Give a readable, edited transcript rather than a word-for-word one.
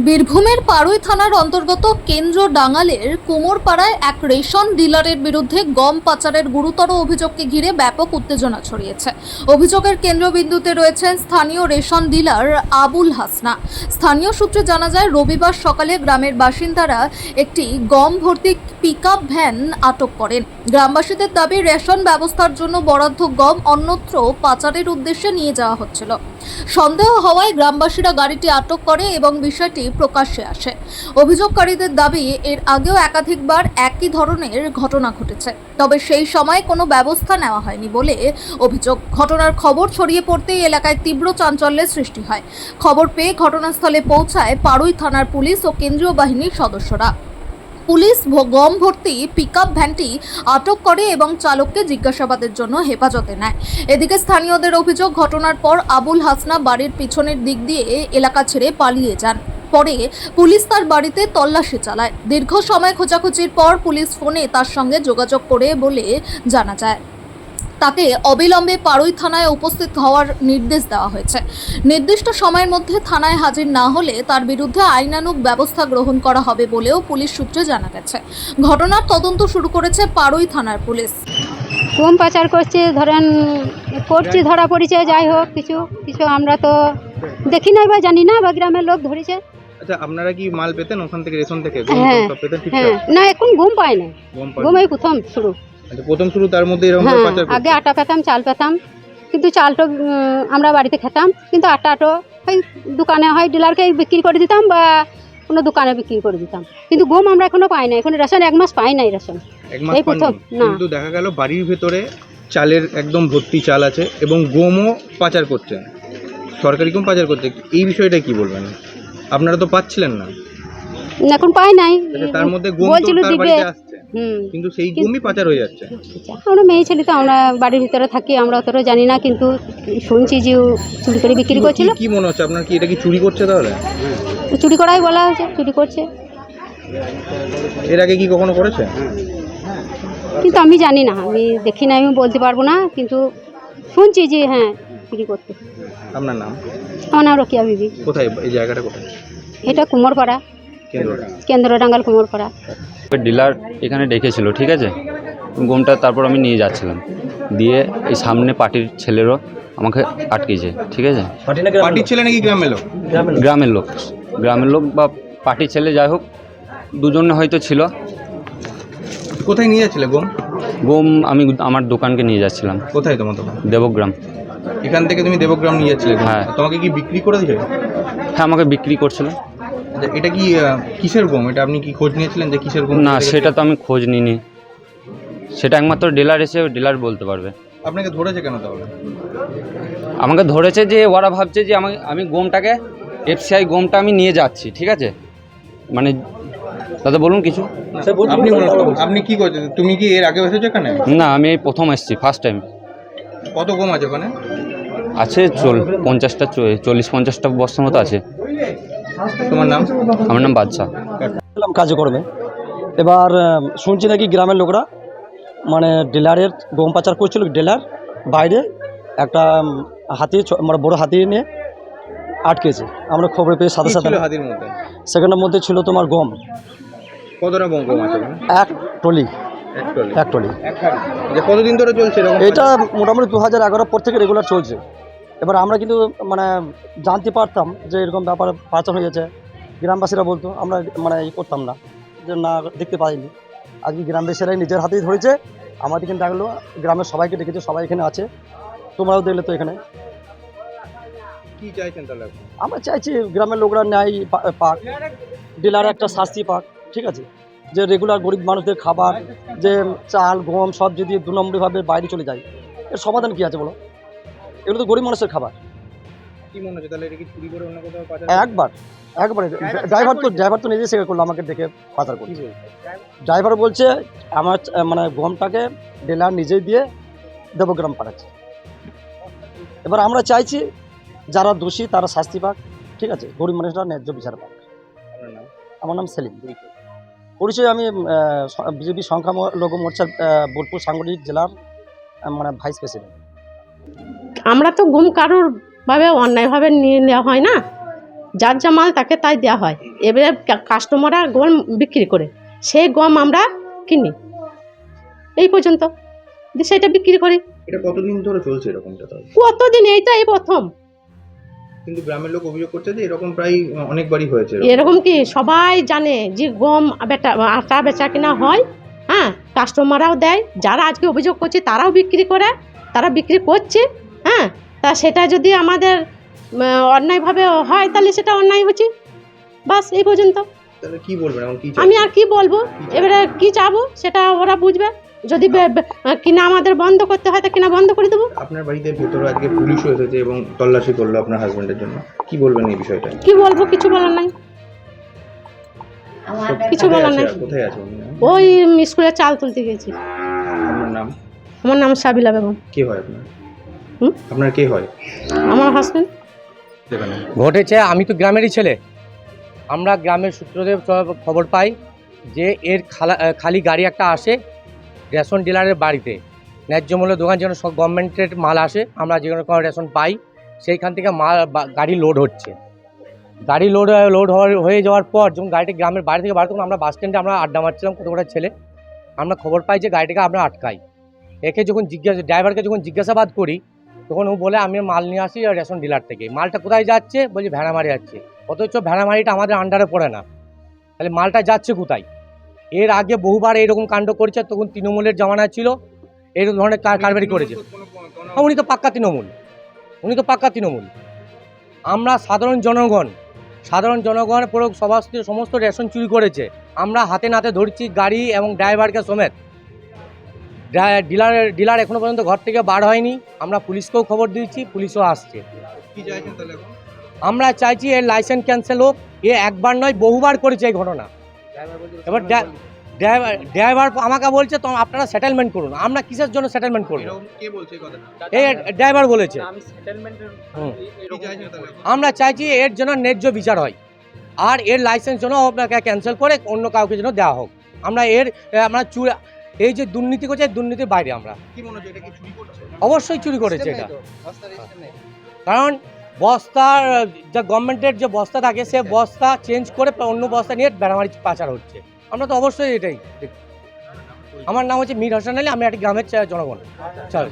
বীরভূমের পাড়ুই থানার অন্তর্গত কেন্দ্র ডাঙ্গালের কুমোরপাড়ায় এক রেশন ডিলারের বিরুদ্ধে গম পাচারের গুরুতর অভিযোগকে ঘিরে ব্যাপক উত্তেজনা ছড়িয়েছে। অভিযোগের কেন্দ্রবিন্দুতে রয়েছেন স্থানীয় রেশন ডিলার আবুল হাসনা। স্থানীয় সূত্রে জানা যায়, রবিবার সকালে গ্রামের বাসিন্দারা একটি গম ভর্তি পিকআপ ভ্যান আটক করেন। গ্রামবাসীদের দাবি, রেশন ব্যবস্থার জন্য বরাদ্দ গম অন্যত্র পাচারের উদ্দেশ্যে নিয়ে যাওয়া হচ্ছিল। সন্দেহ হওয়ায় গ্রামবাসীরা গাড়িটি আটক করে এবং বিষয়টি প্রকাশ্যে আসে। অভিযোগকারীদের দাবি, এর আগেও একাধিকবার একই ধরনের ঘটনা ঘটেছে, তবে সেই সময় কোনো ব্যবস্থা নেওয়া হয়নি বলে অভিযোগ। ঘটনার খবর ছড়িয়ে পড়তেই এলাকায় তীব্র চাঞ্চল্যের সৃষ্টি হয়। খবর পেয়ে ঘটনাস্থলে পৌঁছায় পাড়ুই থানার পুলিশ ও কেন্দ্রীয় বাহিনীর সদস্যরা। পুলিশ গম ভর্তি পিকআপ ভ্যানটি আটক করে এবং চালককে জিজ্ঞাসাবাদের জন্য হেফাজতে নেয়। এদিকে স্থানীয়দের অভিযোগ, ঘটনার পর আবুল হাসনা বাড়ির পিছনের দিক দিয়ে এলাকা ছেড়ে পালিয়ে যান। পরে পুলিশ তার বাড়িতে তল্লাশি চালায়। দীর্ঘ সময় খোঁজাখুঁজির পর পুলিশ ফোনে তার সঙ্গে যোগাযোগ করে বলে জানা যায়, তাকে অবিলম্বে পাড়ুই থানায় উপস্থিত হওয়ার নির্দেশ দেওয়া হয়েছে। নির্দিষ্ট সময়ের মধ্যে থানায় হাজির না হলে তার বিরুদ্ধে আইনানুগ ব্যবস্থা গ্রহণ করা হবে বলেও পুলিশ সূত্রে জানা গেছে। ঘটনার তদন্ত শুরু করেছে পাড়ুই থানার পুলিশ। গম পাচার করছে, ধরেন করছি, ধরা পড়েছে। যাই হোক, কিছু কিছু আমরা তো দেখি নাই বা জানি না, বা গ্রামের লোক ধরেছে। আচ্ছা, আপনারা কি মাল পেতেন ওখান থেকে, রেশন থেকে? হ্যাঁ সব পেতেন হ্যাঁ, ঠিকঠাক? না এখন গম পাই না। গম পান? গম এই প্রথম শুরু। আচ্ছা, প্রথম শুরু, তার মধ্যে এরকম হ্যাঁ, পাচার আগে আটা পেতাম, চাল পেতাম, কিন্তু চালটা আমরা বাড়িতে খেতাম, কিন্তু আটাটো ওই দোকানে হয় ডিলারকে বিক্রি করে দিতাম বা কোনো দোকানে বিক্রি করে দিতাম, কিন্তু গম আমরা এখনো পাই না। এখন রেশন 1 মাস পাই নাই রেশন, এক মাস এই প্রথম পাননি? না। কিন্তু দেখা গেল বাড়ির ভেতরে চালের একদম ভর্তি চাল আছে এবং গমও পাচার করছেন, সরকারি গম পাচার করছে। এই বিষয়টা কি বলবেন? আপনারা তো পাচ্ছিলেন না। এখন পাই নাই। আচ্ছা, তার মধ্যে গম তো বলছিল তার দিবে। বাড়িতে আসছে, হুম, কিন্তু সেই গমই পাচার হয়ে যাচ্ছে। আমরা মেয়ে ছেলে তো, আমরা বাড়ির ভিতরে থাকি, আমরা অতটা জানি না, কিন্তু শুনছি যে ও চুরি করে বিক্রি করছিল। কি মনে হচ্ছে আপনার, কি এটা কি চুরি করছে তাহলে? চুরি করাই বলা হয়েছে, চুরি করছে, এর আগে কি কখনো করেছে? কিন্তু আমি জানি না, আমি দেখি না, আমি বলতে পারবো না, কিন্তু শুনছি যে হ্যাঁ চুরি করতে। আপনার নাম? আমার নাম রকিয়া বিবি। কোথায় এই জায়গাটা, কোথায়? এটা কুমোরপাড়া, কেন্দ্রটা? কেন্দ্র ডাঙ্গাল কুমোরপাড়া। ডিলার এখানে ডেকেছিল, ঠিক আছে, গমটা তারপর আমি নিয়ে যাচ্ছিলাম, দিয়ে এই সামনে পার্টির ছেলেরও আমাকে আটকেছে, ঠিক আছে। পার্টির ছেলে নাকি গ্রামের লোক? গ্রামের লোক বা পার্টির ছেলে, যাই হোক, দুজনে হয়তো ছিল। কোথায় নিয়ে যাচ্ছিলে গম? গম আমি আমার দোকানকে নিয়ে যাচ্ছিলাম। কোথায় তোমার দোকান? দেবগ্রাম। এখান থেকে তুমি দেবগ্রাম নিয়ে যাচ্ছিলে গম? হ্যাঁ। তোমাকে কি বিক্রি করে দিয়েছে? হ্যাঁ, আমাকে বিক্রি করছিল। আচ্ছা, এটা কি কিসের গম? এটা আপনি কি খোঁজ নিয়েছিলেন যে কিসের গম? না, সেটা তো আমি খোঁজ নিইনি, সেটা একমাত্র ডিলার এসে ডিলার বলতে পারবে। আপনাকে ধরেছে কেন তাহলে? আমাকে ধরেছে যে ওরা ভাবছে যে আমি গমটাকে এফসিআই গমটা আমি নিয়ে যাচ্ছি, ঠিক আছে। মানে দাদা বলুন কিছু। আপনি কি করছেন? তুমি কি এর আগে এসেছো এখানে? না, আমি এই প্রথম এসেছি, ফার্স্ট টাইম। কত গম আছে ওখানে? আছে 40-50টা বস্তার মতো আছে। তোমার নাম? আমার নাম বাদশা। কাজকর্মে এবার শুনছি নাকি গ্রামের লোকরা মানে ডিলারের গম পাচার করছিল। ডিলার বাইরে একটা হাতি, মানে বড় হাতি নিয়ে আটকেছে। আমরা খবর পেয়ে সাথে সাথে, হাতির মধ্যে সেখানের মধ্যে ছিল তোমার গম কতটা গম আছে ওখানে? এক টলি। যে কতদিন ধরে চলছে এরকম? এটা মোটামুটি 2011 পর থেকে রেগুলার চলছে। এবার আমরা কিন্তু মানে জানতে পারতাম যে এরকম ব্যাপার পাচার হয়ে গেছে, গ্রামবাসীরা বলতো, আমরা মানে করতাম না, যে না দেখতে পাইনি। আজকে গ্রামবাসীরাই নিজের হাতেই ধরেছে, আমাদের এখানে ডাকলো, গ্রামের সবাইকে ডেকেছে, সবাই এখানে আছে, তোমরাও দেখলে তো এখানে। কি চাইছেন তাহলে? আমরা চাইছি গ্রামের লোকরা ন্যায় পাক, ডিলার একটা শাস্তি পাক, ঠিক আছে। যে রেগুলার গরিব মানুষদের খাবার, যে চাল গম সব যদি 2 নম্বরভাবে বাইরে চলে যায়, এর সমাধান কি আছে বলো? এগুলো তো গরিব মানুষের খাবার। কি মনে হচ্ছে তাহলে, এটা কি চুরি করে অন্য কোথাও পাচার? একবারে ড্রাইভার তো নিজে স্বীকার করলো, আমাকে দেখে পাচার করছে। ড্রাইভার বলছে আমার মানে গমটাকে ডিলার নিজেই দিয়ে দেবগ্রাম পাঠাচ্ছে। এবার আমরা চাইছি যারা দোষী তারা শাস্তি পাক, ঠিক আছে, গরিব মানুষরা ন্যায্য বিচার পাক। আমার নাম সেলিম। পরিচয়, আমি বিজেপি সংখ্যালঘু মোর্চার বোলপুর সাংগঠনিক জেলার মানে ভাইস প্রেসিডেন্ট। আমরা তো গম কারোর ভাবে অন্যায়ভাবে নিয়ে নেওয়া হয় না, যার যা মাল তাকে তাই দেওয়া হয়। এবারে কাস্টমাররা গম বিক্রি করে, সেই গম আমরা কিনি, এই পর্যন্ত দিয়ে সেটা বিক্রি করি। এটা কতদিন ধরে চলছে এরকমটা? তাহলে কতদিন, এইটা এই প্রথম। কিন্তু গ্রামের লোক অভিযোগ করছে যে এরকম প্রায় অনেকবারই হয়েছে। এরকম কি সবাই জানে যে গম আটা বেচা কিনা হয়, হ্যাঁ, কাস্টমাররাও দেয়, যারা আজকে অভিযোগ করছে তারাও বিক্রি করে, তারা বিক্রি করছে, হ্যাঁ। তা সেটা যদি আমাদের অন্যায়ভাবে হয় তাহলে সেটা অন্যায় হচ্ছে, বাস এই পর্যন্ত। তাহলে কি বলবেন এখন? কি আমি আর কি বলবো, এবারে কি চাবো সেটা ওরা বুঝবে। যদি কিনা আমাদের বন্ধ করতে হয় তা কিনা বন্ধ করে দেবো। আপনার বাড়িতে ভেতরে আজকে পুলিশও এসেছে এবং তল্লাশি করলো আপনার হাজবেন্ডের জন্য, কি বলবেন এই বিষয়টা? কি বলবো, কিছু বলার নাই, কিছু বলার নাই। কোথায় আছে উনি? ওই স্কুলে চাল তুলতে গেছি। আপনার নাম? আমার নাম সাবিলা বেগম। কে হয় আপনার? হুম? আপনার কে হয়? আমার হাজবেন্ড। ঘটেছে, আমি তো গ্রামেরই ছেলে। আমরা গ্রামের সূত্রে খবর পাই যে এর খালি গাড়ি একটা আসে রেশন ডিলারের বাড়িতে, ন্যায্য মূল্যে দোকান যেন সব গভর্নমেন্টের মাল আসে, আমরা যে কোনো রেশন পাই, সেইখান থেকে মাল গাড়ি লোড হচ্ছে। গাড়ি লোড হয়ে যাওয়ার পর যখন গাড়িটা গ্রামের বাড়ি থেকে বার, তখন আমরা বাস স্ট্যান্ডে আমরা আড্ডা মারছিলাম কত কটা ছেলে, আমরা খবর পাই যে গাড়িটাকে আমরা আটকাই। একে যখন ড্রাইভারকে যখন জিজ্ঞাসাবাদ করি, তখন ও বলে আমি মাল নিয়ে আসি রেশন ডিলার থেকে। মালটা কোথায় যাচ্ছে? বলছি ভেড়ামারি যাচ্ছে। অথচ ভেড়ামারিটা আমাদের আন্ডারে পড়ে না, তাহলে মালটা যাচ্ছে কোথায়? এর আগে বহুবার এইরকম কাণ্ড করেছে, তখন তৃণমূলের জমানা ছিল, এই ধরনের কারবারি করেছে। উনি তো পাক্কা তৃণমূল। আমরা সাধারণ জনগণ পুরো সমস্ত রেশন চুরি করেছে, আমরা হাতে নাতে ধরছি, গাড়ি এবং ড্রাইভারকে সমেত। ডিলার এখনো পর্যন্ত ঘর থেকে বার হয়নি, আমরা পুলিশকেও খবর দিয়েছি, পুলিশও আসছে। কি চাইছেন তাহলে এখন? আমরা চাইছি এর লাইসেন্স ক্যান্সেল হোক। এ একবার নয় বহুবার করেছে এই ঘটনা। এবার ড্রাইভার আমাকে বলছে তো আপনারা সেটেলমেন্ট করুন। আমরা কিসের জন্য সেটেলমেন্ট করব? কে বলছে এই কথাটা? এই ড্রাইভার বলেছে। কি চাইছেন তাহলে এখন? আমরা চাইছি এর জন্য ন্যায্য বিচার হয়, আর এর লাইসেন্স যেন আপনাকে ক্যান্সেল করে অন্য কাউকে যেন দেওয়া হোক। আমরা এই যে দুর্নীতি করছে, দুর্নীতির বাইরে আমরা। কি মনে হচ্ছে এটা কি চুরি করছে? অবশ্যই চুরি করেছে এটা, কারণ বস্তার যে গভর্নমেন্টের যে বস্তা থাকে সে বস্তা চেঞ্জ করে অন্য বস্তা নিয়ে বেড়ামারি পাচার হচ্ছে। আমরা তো অবশ্যই এটাই। আমার নাম হচ্ছে মীর হোসেন আলী, আমি একটা গ্রামের জনগণ। চল।